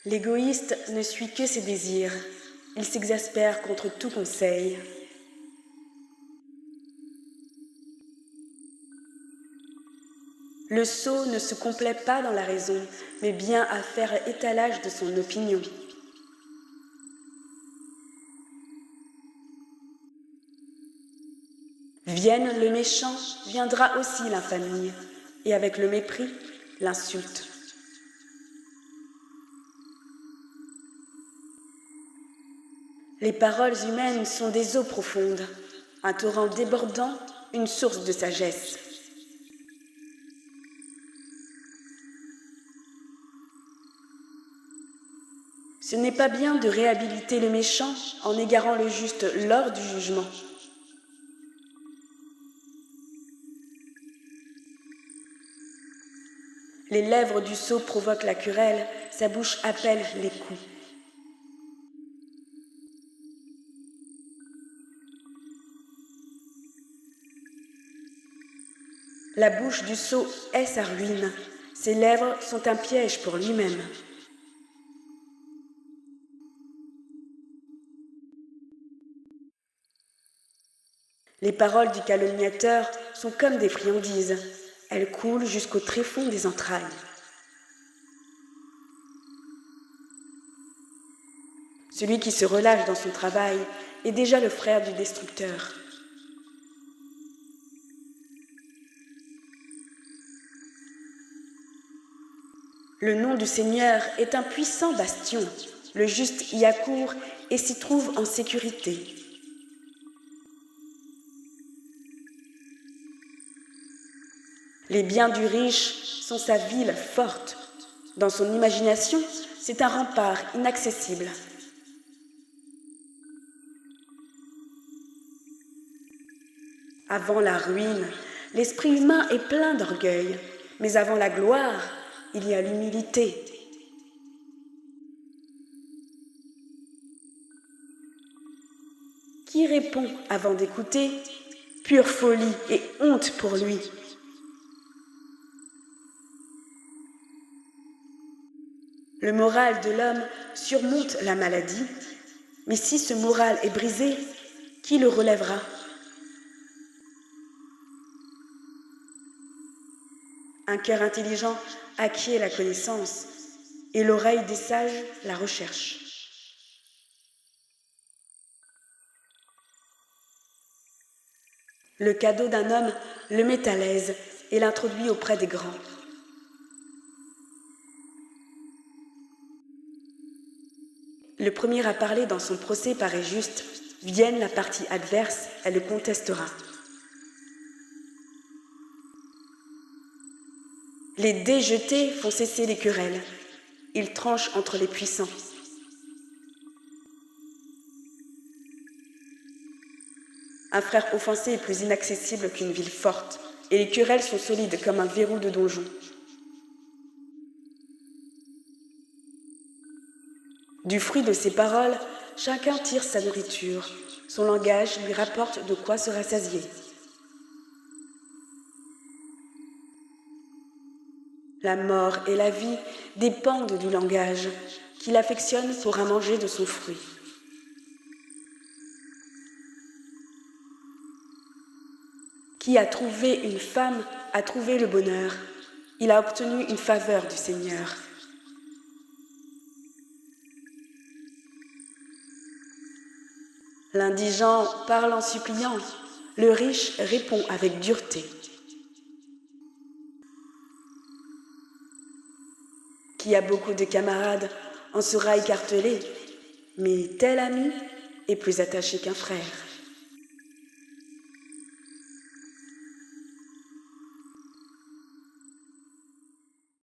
L'égoïste ne suit que ses désirs. Il s'exaspère contre tout conseil. Le sot ne se complaît pas dans la raison, mais bien à faire étalage de son opinion. Vienne le méchant, viendra aussi l'infamie, et avec le mépris, l'insulte. Les paroles humaines sont des eaux profondes, un torrent débordant, une source de sagesse. Ce n'est pas bien de réhabiliter le méchant en égarant le juste lors du jugement. Les lèvres du sot provoquent la querelle, sa bouche appelle les coups. La bouche du sot est sa ruine, ses lèvres sont un piège pour lui-même. Les paroles du calomniateur sont comme des friandises, elles coulent jusqu'au tréfonds des entrailles. Celui qui se relâche dans son travail est déjà le frère du destructeur. Le nom du Seigneur est un puissant bastion. Le juste y accourt et s'y trouve en sécurité. Les biens du riche sont sa ville forte. Dans son imagination, c'est un rempart inaccessible. Avant la ruine, l'esprit humain est plein d'orgueil, mais avant la gloire, il y a l'humilité. Qui répond avant d'écouter? Pure folie et honte pour lui. Le moral de l'homme surmonte la maladie, mais si ce moral est brisé, qui le relèvera? Un cœur intelligent acquiert la connaissance, et l'oreille des sages la recherche. Le cadeau d'un homme le met à l'aise et l'introduit auprès des grands. Le premier à parler dans son procès paraît juste, vienne la partie adverse, elle le contestera. Les dés jetés font cesser les querelles. Ils tranchent entre les puissants. Un frère offensé est plus inaccessible qu'une ville forte, et les querelles sont solides comme un verrou de donjon. Du fruit de ses paroles, chacun tire sa nourriture. Son langage lui rapporte de quoi se rassasier. La mort et la vie dépendent du langage, qu'il affectionne pour à manger de son fruit. Qui a trouvé une femme a trouvé le bonheur. Il a obtenu une faveur du Seigneur. L'indigent parle en suppliant, le riche répond avec dureté. Qui a beaucoup de camarades en sera écartelé, mais tel ami est plus attaché qu'un frère.